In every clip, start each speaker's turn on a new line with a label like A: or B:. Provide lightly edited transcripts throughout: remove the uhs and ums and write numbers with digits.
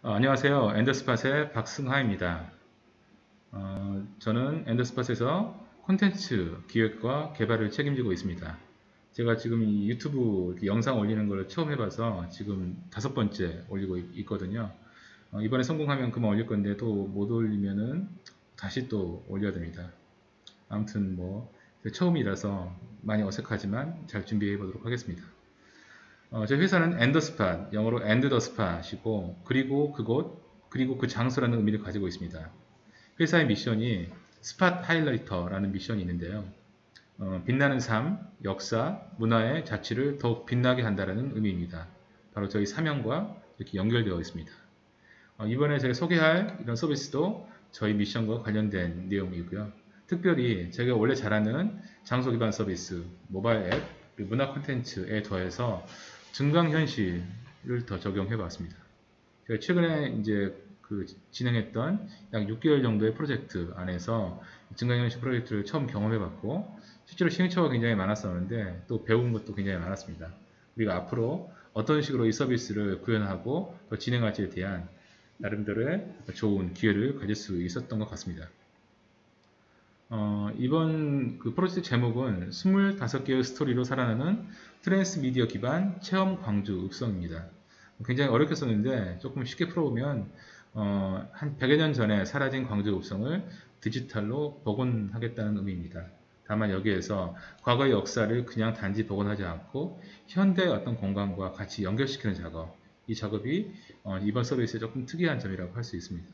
A: 안녕하세요. 엔더스팟의 박승하입니다. 저는 엔더스팟에서 콘텐츠 기획과 개발을 책임지고 있습니다. 제가 지금 이 유튜브 이렇게 영상 올리는 걸 처음 해봐서 지금 5번째 올리고 있거든요. 이번에 성공하면 그만 올릴 건데 또 못 올리면은 다시 또 올려야 됩니다. 아무튼 뭐 처음이라서 많이 어색하지만 잘 준비해 보도록 하겠습니다. 저희 회사는 엔더스팟, 영어로 엔드 더 스팟이고, 그리고 그곳, 그리고 그 장소라는 의미를 가지고 있습니다. 회사의 미션이 스팟 하이라이터라는 미션이 있는데요. 빛나는 삶, 역사, 문화의 자취를 더욱 빛나게 한다는 의미입니다. 바로 저희 사명과 이렇게 연결되어 있습니다. 이번에 제가 소개할 이런 서비스도 저희 미션과 관련된 내용이고요. 특별히 제가 원래 잘하는 장소 기반 서비스, 모바일 앱, 그리고 문화 콘텐츠에 더해서 증강현실을 더 적용해 봤습니다. 제가 최근에 이제 진행했던 약 6개월 정도의 프로젝트 안에서 증강현실 프로젝트를 처음 경험해 봤고, 실제로 시행착오가 굉장히 많았었는데 또 배운 것도 굉장히 많았습니다. 우리가 앞으로 어떤 식으로 이 서비스를 구현하고 더 진행할지에 대한 나름대로의 좋은 기회를 가질 수 있었던 것 같습니다. 이번 프로젝트 제목은 25개의 스토리로 살아나는 트랜스미디어 기반 체험 광주 읍성입니다. 굉장히 어렵게 썼는데 조금 쉽게 풀어보면 한 100여 년 전에 사라진 광주 읍성을 디지털로 복원하겠다는 의미입니다. 다만 여기에서 과거의 역사를 그냥 단지 복원하지 않고 현대의 어떤 공간과 같이 연결시키는 작업, 이 작업이 이번 서비스의 조금 특이한 점이라고 할 수 있습니다.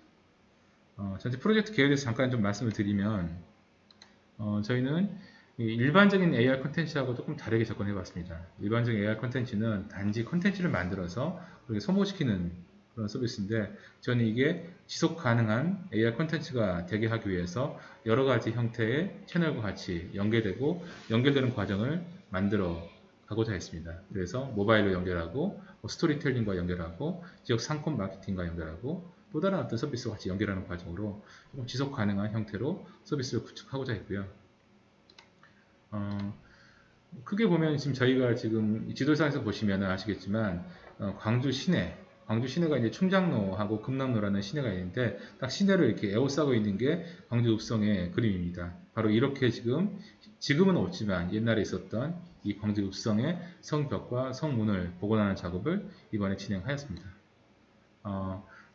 A: 전체 프로젝트 계획에 대해서 잠깐 좀 말씀을 드리면 저희는 일반적인 AR 콘텐츠하고 조금 다르게 접근해 봤습니다. 일반적인 AR 콘텐츠는 단지 콘텐츠를 만들어서 그렇게 소모시키는 그런 서비스인데 저는 이게 지속 가능한 AR 콘텐츠가 되게 하기 위해서 여러 가지 형태의 채널과 같이 연계되고 연결되는 과정을 만들어 가고자 했습니다. 그래서 모바일로 연결하고 스토리텔링과 연결하고 지역 상권 마케팅과 연결하고 또 다른 어떤 서비스와 같이 연결하는 과정으로 조금 지속 가능한 형태로 서비스를 구축하고자 했고요. 크게 보면 지금 저희가 지금 지도상에서 보시면 아시겠지만 광주 시내가 이제 충장로하고 금남로라는 시내가 있는데 딱 시내를 이렇게 에워싸고 있는 게 광주 읍성의 그림입니다. 바로 이렇게 지금은 없지만 옛날에 있었던 이 광주 읍성의 성벽과 성문을 복원하는 작업을 이번에 진행하였습니다.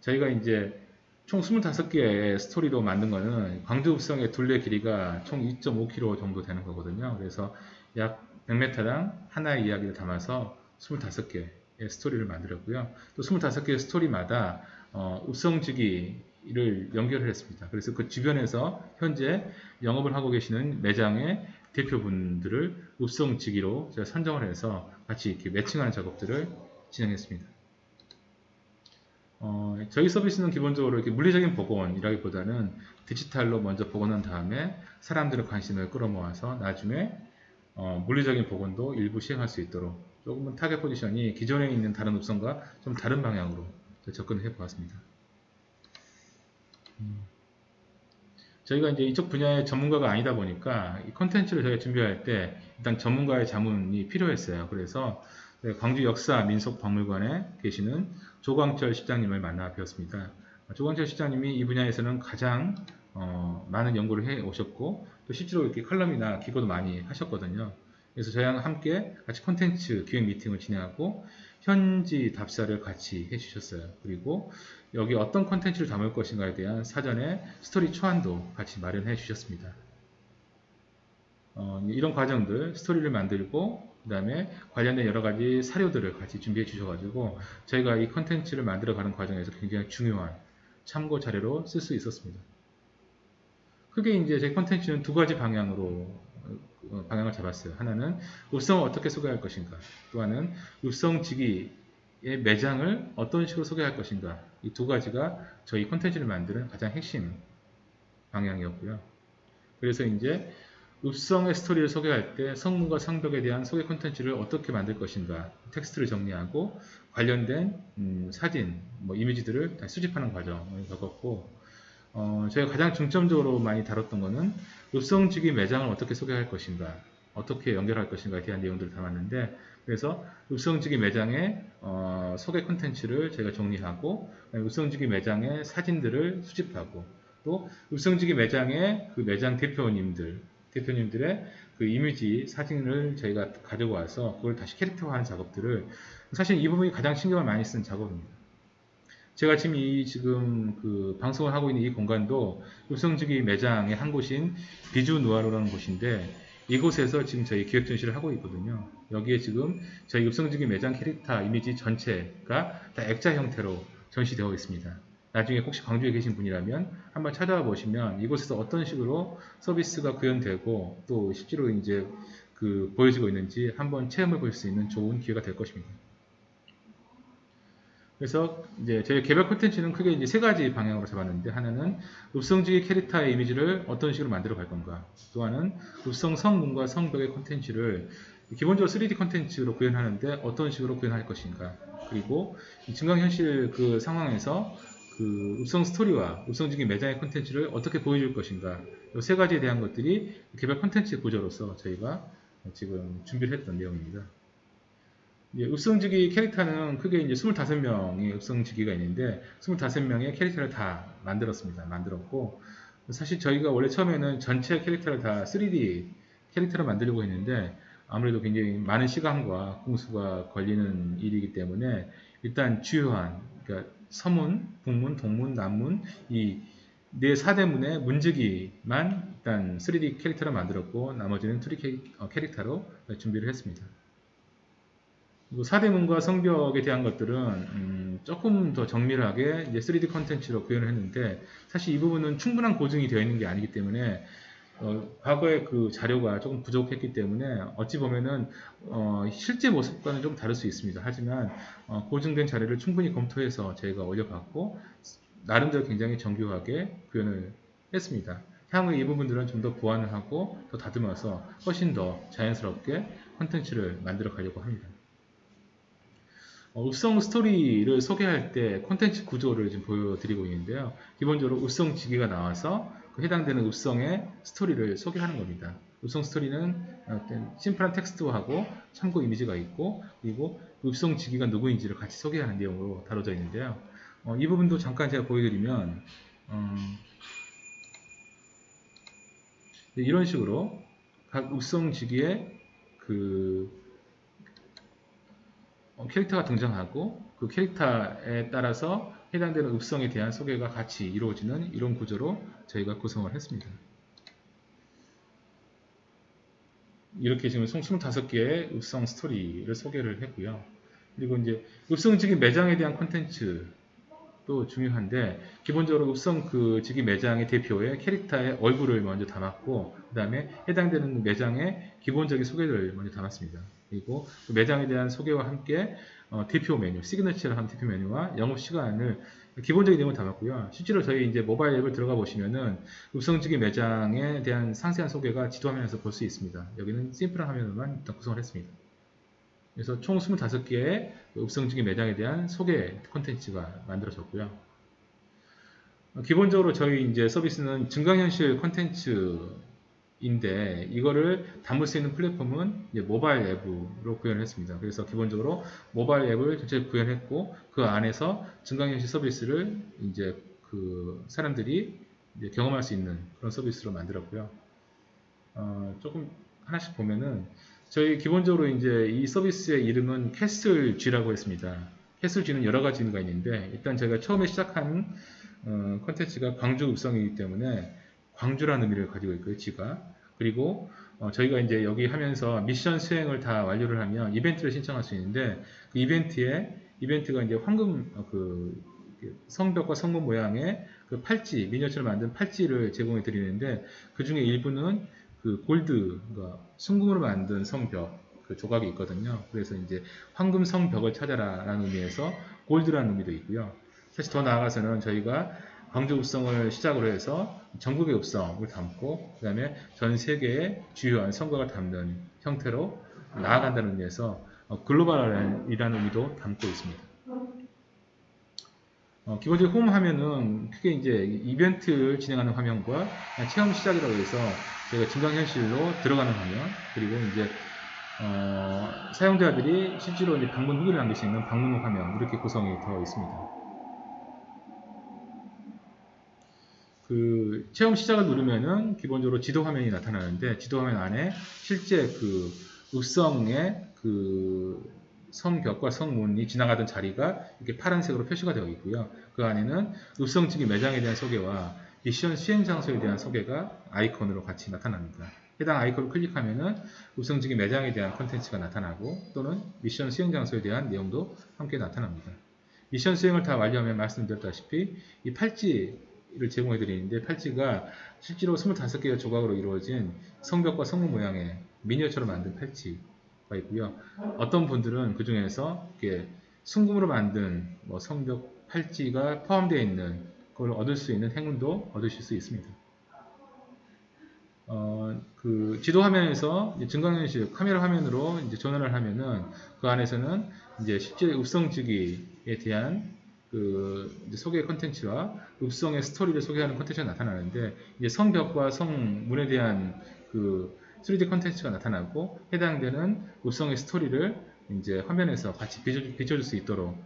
A: 저희가 이제 총 25개의 스토리로 만든 거는 광주 읍성의 둘레 길이가 총 2.5km 정도 되는 거거든요. 그래서 약 100m당 하나의 이야기를 담아서 25개의 스토리를 만들었고요. 또 25개의 스토리마다 읍성지기를 연결을 했습니다. 그래서 그 주변에서 현재 영업을 하고 계시는 매장의 대표분들을 읍성지기로 제가 선정을 해서 같이 이렇게 매칭하는 작업들을 진행했습니다. 저희 서비스는 기본적으로 이렇게 물리적인 복원이라기보다는 디지털로 먼저 복원한 다음에 사람들의 관심을 끌어모아서 나중에 물리적인 복원도 일부 시행할 수 있도록 조금은 타겟 포지션이 기존에 있는 다른 옵션과 좀 다른 방향으로 접근해 보았습니다. 저희가 이제 이쪽 분야의 전문가가 아니다 보니까 이 컨텐츠를 저희가 준비할 때 일단 전문가의 자문이 필요했어요. 그래서 광주 역사 민속박물관에 계시는 조광철 시장님을 만나 뵈었습니다. 조광철 시장님이 이 분야에서는 가장 많은 연구를 해 오셨고 또 실제로 이렇게 컬럼이나 기고도 많이 하셨거든요. 그래서 저희랑 함께 같이 콘텐츠 기획 미팅을 진행하고 현지 답사를 같이 해주셨어요. 그리고 여기 어떤 콘텐츠를 담을 것인가에 대한 사전에 스토리 초안도 같이 마련해 주셨습니다. 이런 과정들, 스토리를 만들고 그 다음에 관련된 여러 가지 사료들을 같이 준비해 주셔가지고 저희가 이 콘텐츠를 만들어가는 과정에서 굉장히 중요한 참고 자료로 쓸 수 있었습니다. 크게 이제 제 콘텐츠는 두 가지 방향으로 방향을 잡았어요. 하나는 읍성을 어떻게 소개할 것인가, 또 하나는 읍성지기의 매장을 어떤 식으로 소개할 것인가. 이 두 가지가 저희 콘텐츠를 만드는 가장 핵심 방향이었고요. 그래서 이제 읍성의 스토리를 소개할 때 성문과 성벽에 대한 소개 콘텐츠를 어떻게 만들 것인가, 텍스트를 정리하고 관련된 사진, 이미지들을 다 수집하는 과정을 겪었고, 제가 가장 중점적으로 많이 다뤘던 거는 읍성지기 매장을 어떻게 소개할 것인가, 어떻게 연결할 것인가에 대한 내용들을 담았는데 그래서 읍성지기 매장의 소개 콘텐츠를 저희가 정리하고 읍성지기 매장의 사진들을 수집하고 또 읍성지기 매장의 그 매장 대표님들의 그 이미지 사진을 저희가 가지고 와서 그걸 다시 캐릭터화하는 작업들을 사실 이 부분이 가장 신경을 많이 쓴 작업입니다. 제가 지금 그 방송을 하고 있는 이 공간도 읍성지기 매장의 한 곳인 비주누아르라는 곳인데 이곳에서 지금 저희 기획 전시를 하고 있거든요. 여기에 지금 저희 읍성지기 매장 캐릭터 이미지 전체가 다 액자 형태로 전시되어 있습니다. 나중에 혹시 광주에 계신 분이라면 한번 찾아와 보시면 이곳에서 어떤 식으로 서비스가 구현되고 또 실제로 이제 그 보여지고 있는지 한번 체험해 볼 수 있는 좋은 기회가 될 것입니다. 그래서 이제 저희 개별 콘텐츠는 크게 이제 세 가지 방향으로 잡았는데 하나는 읍성지기 캐릭터의 이미지를 어떤 식으로 만들어 갈 건가, 또 하나는 읍성 성문과 성벽의 콘텐츠를 기본적으로 3D 콘텐츠로 구현하는데 어떤 식으로 구현할 것인가, 그리고 증강현실 그 상황에서 그 읍성 스토리와 읍성지기 매장의 콘텐츠를 어떻게 보여줄 것인가, 이 세 가지에 대한 것들이 개별 콘텐츠 구조로서 저희가 지금 준비를 했던 내용입니다. 읍성지기 캐릭터는 크게 이제 25명의 읍성지기가 있는데 25명의 캐릭터를 다 만들었고 사실 저희가 원래 처음에는 전체 캐릭터를 다 3D 캐릭터로 만들려고 했는데 아무래도 굉장히 많은 시간과 공수가 걸리는 일이기 때문에 일단 주요한 그러니까 서문, 북문, 동문, 남문 이 네 사대문의 문지기만 일단 3D 캐릭터로 만들었고 나머지는 2D 캐릭터로 준비를 했습니다. 사대문과 성벽에 대한 것들은 조금 더 정밀하게 이제 3D 컨텐츠로 구현을 했는데 사실 이 부분은 충분한 고증이 되어 있는 게 아니기 때문에 과거의 그 자료가 조금 부족했기 때문에 어찌 보면은 실제 모습과는 좀 다를 수 있습니다. 하지만 고증된 자료를 충분히 검토해서 저희가 올려봤고 나름대로 굉장히 정교하게 구현을 했습니다. 향후에 이 부분들은 좀 더 보완을 하고 더 다듬어서 훨씬 더 자연스럽게 콘텐츠를 만들어 가려고 합니다. 읍성 스토리를 소개할 때 콘텐츠 구조를 지금 보여드리고 있는데요. 기본적으로 읍성 지기가 나와서 그 해당되는 읍성의 스토리를 소개하는 겁니다. 읍성 스토리는 어떤 심플한 텍스트하고 참고 이미지가 있고 그리고 읍성 지기가 누구인지를 같이 소개하는 내용으로 다뤄져 있는데요. 이 부분도 잠깐 제가 보여드리면 이런 식으로 각 읍성 지기의 그 캐릭터가 등장하고 그 캐릭터에 따라서 해당되는 읍성에 대한 소개가 같이 이루어지는 이런 구조로 저희가 구성을 했습니다. 이렇게 지금 총 25개의 읍성 스토리를 소개를 했고요. 그리고 이제 읍성지기 매장에 대한 콘텐츠도 중요한데 기본적으로 읍성 그 지기 매장의 대표의 캐릭터의 얼굴을 먼저 담았고 그 다음에 해당되는 매장의 기본적인 소개를 먼저 담았습니다. 그리고 그 매장에 대한 소개와 함께 대표 메뉴, 시그너처를 한 대표 메뉴와 영업 시간을 기본적인 내용을 담았고요. 실제로 저희 이제 모바일 앱을 들어가 보시면은 읍성지기 매장에 대한 상세한 소개가 지도 화면에서 볼 수 있습니다. 여기는 심플한 화면으로만 일단 구성을 했습니다. 그래서 총 25개의 읍성지기 매장에 대한 소개 콘텐츠가 만들어졌고요. 기본적으로 저희 이제 서비스는 증강현실 콘텐츠인데 이거를 담을 수 있는 플랫폼은 이제 모바일 앱으로 구현을 했습니다. 그래서 기본적으로 모바일 앱을 전체 구현했고 그 안에서 증강현실 서비스를 이제 그 사람들이 이제 경험할 수 있는 그런 서비스로 만들었고요. 조금 하나씩 보면은 저희 기본적으로 이제 이 서비스의 이름은 캐슬 G라고 했습니다. 캐슬 G는 여러 가지 의미가 있는데 일단 제가 처음에 시작한 컨텐츠가 광주 읍성이기 때문에 광주라는 의미를 가지고 있고요. G가. 그리고 저희가 이제 여기 하면서 미션 수행을 다 완료를 하면 이벤트를 신청할 수 있는데 그 이벤트가 이제 황금 그 성벽과 성문 모양의 그 팔찌, 미니어처를 만든 팔찌를 제공해 드리는데 그 중에 일부는 그 골드, 그러니까 순금으로 만든 성벽 그 조각이 있거든요. 그래서 이제 황금 성벽을 찾아라라는 의미에서 골드라는 의미도 있고요. 사실 더 나아가서는 저희가 광주 읍성을 시작으로 해서 전국의 읍성을 담고 그 다음에 전 세계의 주요한 성곽을 담는 형태로 나아간다는 의미에서 글로벌이라는 의미도 담고 있습니다. 기본적으로 홈 화면은 크게 이제 이벤트를 진행하는 화면과 체험 시작이라고 해서 저희가 증강현실로 들어가는 화면 그리고 이제 사용자들이 실제로 이제 방문 후기를 남길 수 있는 방문 후 화면 이렇게 구성이 되어 있습니다. 그 체험 시작을 누르면은 기본적으로 지도 화면이 나타나는데 지도 화면 안에 실제 그 읍성의 그 성벽과 성문이 지나가던 자리가 이렇게 파란색으로 표시가 되어 있고요. 그 안에는 읍성 측의 매장에 대한 소개와 미션 수행 장소에 대한 소개가 아이콘으로 같이 나타납니다. 해당 아이콘을 클릭하면은 읍성 측의 매장에 대한 컨텐츠가 나타나고 또는 미션 수행 장소에 대한 내용도 함께 나타납니다. 미션 수행을 다 완료하면 말씀드렸다시피 이 팔찌를 제공해 드리는데 팔찌가 실제로 25개의 조각으로 이루어진 성벽과 성문 모양의 미니어처로 만든 팔찌가 있고요. 어떤 분들은 그 중에서 이렇게 순금으로 만든 성벽 팔찌가 포함되어 있는 그걸 얻을 수 있는 행운도 얻으실 수 있습니다. 그 지도 화면에서 증강현실 카메라 화면으로 이제 전환을 하면은 그 안에서는 이제 실제 읍성지기에 대한 그 소개 컨텐츠와 읍성의 스토리를 소개하는 컨텐츠가 나타나는데 이제 성벽과 성문에 대한 그 3D 컨텐츠가 나타나고 해당되는 읍성의 스토리를 이제 화면에서 같이 비춰줄 수 있도록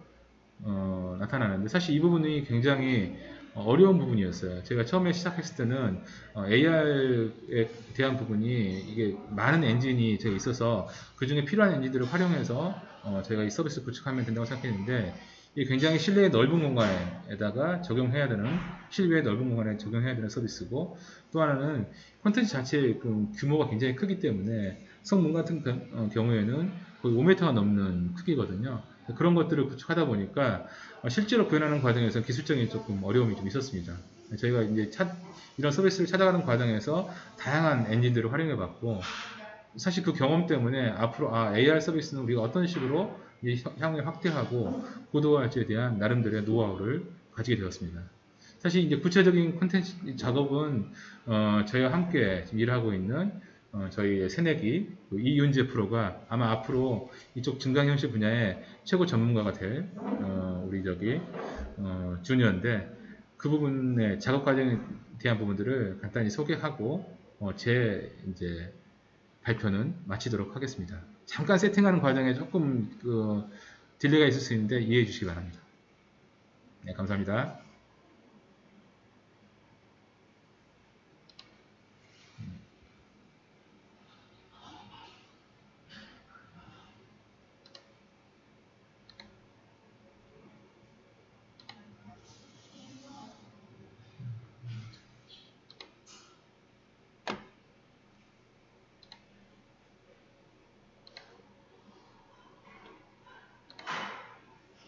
A: 나타나는데 사실 이 부분이 굉장히 어려운 부분이었어요. 제가 처음에 시작했을 때는 AR에 대한 부분이 이게 많은 엔진이 제가 있어서 그 중에 필요한 엔진들을 활용해서 저희가 이 서비스를 구축하면 된다고 생각했는데 이게 굉장히 실내의 넓은 공간에다가 적용해야 되는 실외의 넓은 공간에 적용해야 되는 서비스고 또 하나는 콘텐츠 자체의 그 규모가 굉장히 크기 때문에 성문 같은 경우에는 거의 5m가 넘는 크기거든요. 그런 것들을 구축하다 보니까 실제로 구현하는 과정에서 기술적인 조금 어려움이 좀 있었습니다. 저희가 이제 이런 서비스를 찾아가는 과정에서 다양한 엔진들을 활용해 봤고 사실 그 경험 때문에 앞으로 AR 서비스는 우리가 어떤 식으로 향후에 확대하고 고도화할지에 대한 나름대로의 노하우를 가지게 되었습니다. 사실 이제 구체적인 콘텐츠 작업은 저희와 함께 지금 일하고 있는 저희의 새내기 이윤재 프로가 아마 앞으로 이쪽 증강현실 분야의 최고 전문가가 될 우리 주니어인데 그 부분의 작업 과정에 대한 부분들을 간단히 소개하고 제 이제 발표는 마치도록 하겠습니다. 잠깐 세팅하는 과정에 조금 딜레이가 있을 수 있는데 이해해 주시기 바랍니다. 네, 감사합니다.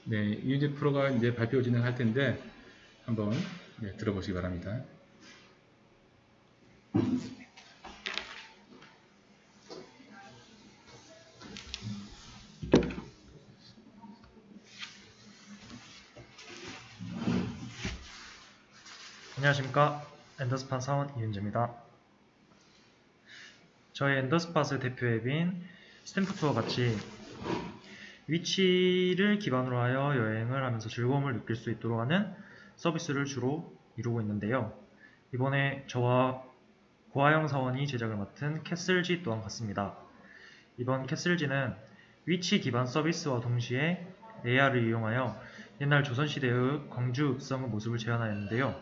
A: 네, 이윤재 프로가 이제 발표 진행할 텐데 한번 들어보시기 바랍니다.
B: 안녕하십니까. 엔더스팟 사원 이윤재입니다. 저희 엔더스팟의 대표 앱인 스탬프투와 같이 위치를 기반으로 하여 여행을 하면서 즐거움을 느낄 수 있도록 하는 서비스를 주로 이루고 있는데요. 이번에 저와 고하영 사원이 제작을 맡은 캐슬지 또한 같습니다. 이번 캐슬지는 위치 기반 서비스와 동시에 AR을 이용하여 옛날 조선시대의 광주 읍성의 모습을 재현하였는데요.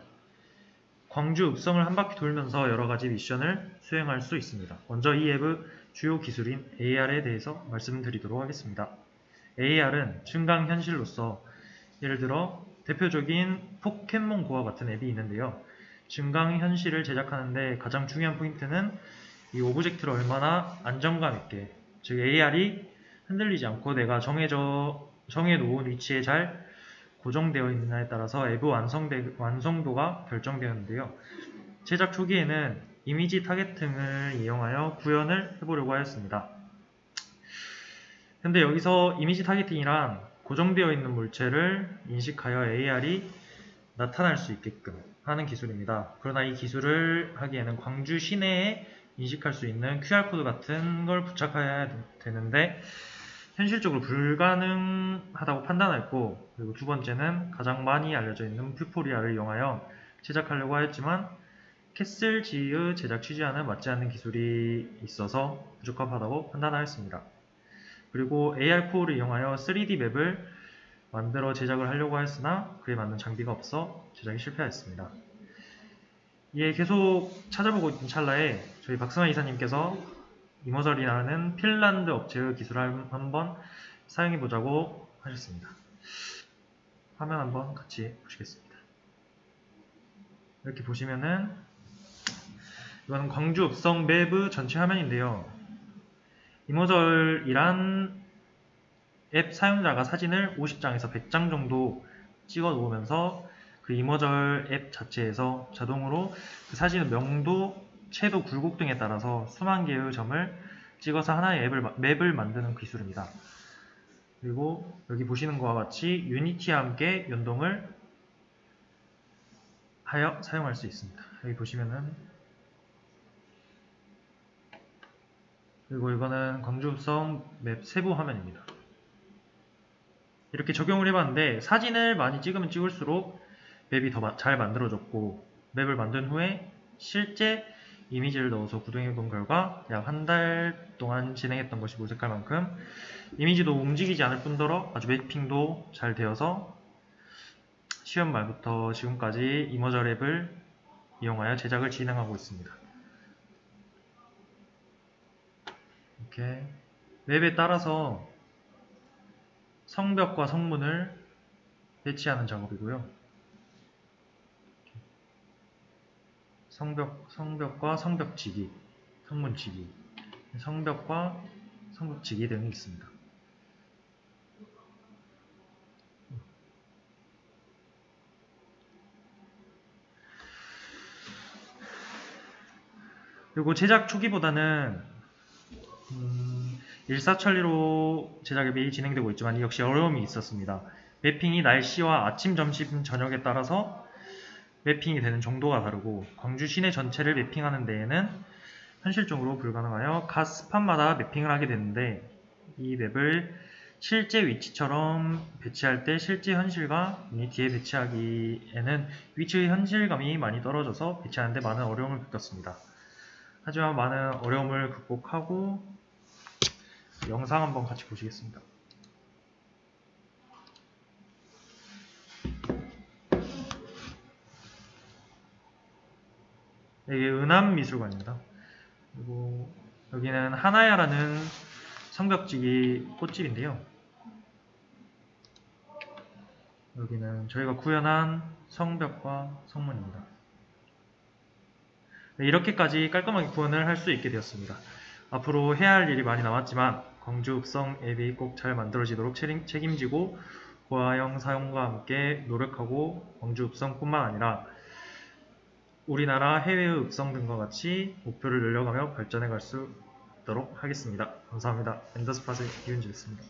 B: 광주 읍성을 한 바퀴 돌면서 여러가지 미션을 수행할 수 있습니다. 먼저 이 앱의 주요 기술인 AR에 대해서 말씀드리도록 하겠습니다. AR은 증강현실로서 예를 들어 대표적인 포켓몬고와 같은 앱이 있는데요. 증강현실을 제작하는데 가장 중요한 포인트는 이 오브젝트를 얼마나 안정감 있게, 즉 AR이 흔들리지 않고 내가 정해놓은 위치에 잘 고정되어 있느냐에 따라서 앱의 완성도가 결정되는데요. 제작 초기에는 이미지 타겟팅을 이용하여 구현을 해보려고 하였습니다. 근데 여기서 이미지 타겟팅이란 고정되어 있는 물체를 인식하여 AR이 나타날 수 있게끔 하는 기술입니다. 그러나 이 기술을 하기에는 광주 시내에 인식할 수 있는 QR코드 같은 걸 부착해야 되는데 현실적으로 불가능하다고 판단했고, 그리고 두 번째는 가장 많이 알려져 있는 퓨포리아를 이용하여 제작하려고 하였지만 캐슬G의 제작 취지와는 맞지 않는 기술이 있어서 부적합하다고 판단하였습니다. 그리고 AR4를 이용하여 3D 맵을 만들어 제작을 하려고 하였으나 그에 맞는 장비가 없어 제작이 실패하였습니다. 이에 계속 찾아보고 있던 찰나에 저희 박승환 이사님께서 이머저리라는 핀란드 업체의 기술을 한번 사용해보자고 하셨습니다. 화면 한번 같이 보시겠습니다. 이렇게 보시면은 이거는 광주 읍성 맵의 전체 화면인데요. 이머절이란 앱 사용자가 사진을 50장에서 100장 정도 찍어 놓으면서 그 이머절 앱 자체에서 자동으로 그 사진의 명도, 채도, 굴곡 등에 따라서 수만 개의 점을 찍어서 하나의 맵을 만드는 기술입니다. 그리고 여기 보시는 것과 같이 유니티와 함께 연동을 하여 사용할 수 있습니다. 여기 보시면은 그리고 이거는 광주읍성 맵 세부 화면입니다. 이렇게 적용을 해봤는데 사진을 많이 찍으면 찍을수록 맵이 더 잘 만들어졌고 맵을 만든 후에 실제 이미지를 넣어서 구동해본 결과 약 한 달 동안 진행했던 것이 모색할 만큼 이미지도 움직이지 않을 뿐더러 아주 매핑도 잘 되어서 시험 말부터 지금까지 이머저 랩을 이용하여 제작을 진행하고 있습니다. 이렇게 맵에 따라서 성벽과 성문을 배치하는 작업이고요. 성벽과 성벽지기, 성문지기, 성벽과 성벽지기 등이 있습니다. 그리고 제작 초기보다는 일사천리로 제작이 진행되고 있지만 역시 어려움이 있었습니다. 매핑이 날씨와 아침, 점심, 저녁에 따라서 매핑이 되는 정도가 다르고 광주 시내 전체를 매핑하는 데에는 현실적으로 불가능하여 각 스팟마다 매핑을 하게 되는데 이 맵을 실제 위치처럼 배치할 때 실제 현실과 유니티에 배치하기에는 위치의 현실감이 많이 떨어져서 배치하는 데 많은 어려움을 겪었습니다. 하지만 많은 어려움을 극복하고 영상 한번 같이 보시겠습니다. 이게 은암미술관입니다. 그리고 여기는 하나야라는 성벽지기 꽃집인데요. 여기는 저희가 구현한 성벽과 성문입니다. 이렇게까지 깔끔하게 구현을 할 수 있게 되었습니다. 앞으로 해야 할 일이 많이 남았지만 광주 읍성 앱이 꼭 잘 만들어지도록 책임지고 고화영 사용과 함께 노력하고 광주 읍성뿐만 아니라 우리나라 해외의 읍성 등과 같이 목표를 늘려가며 발전해 갈 수 있도록 하겠습니다. 감사합니다. 엔더스팟의 이윤주였습니다.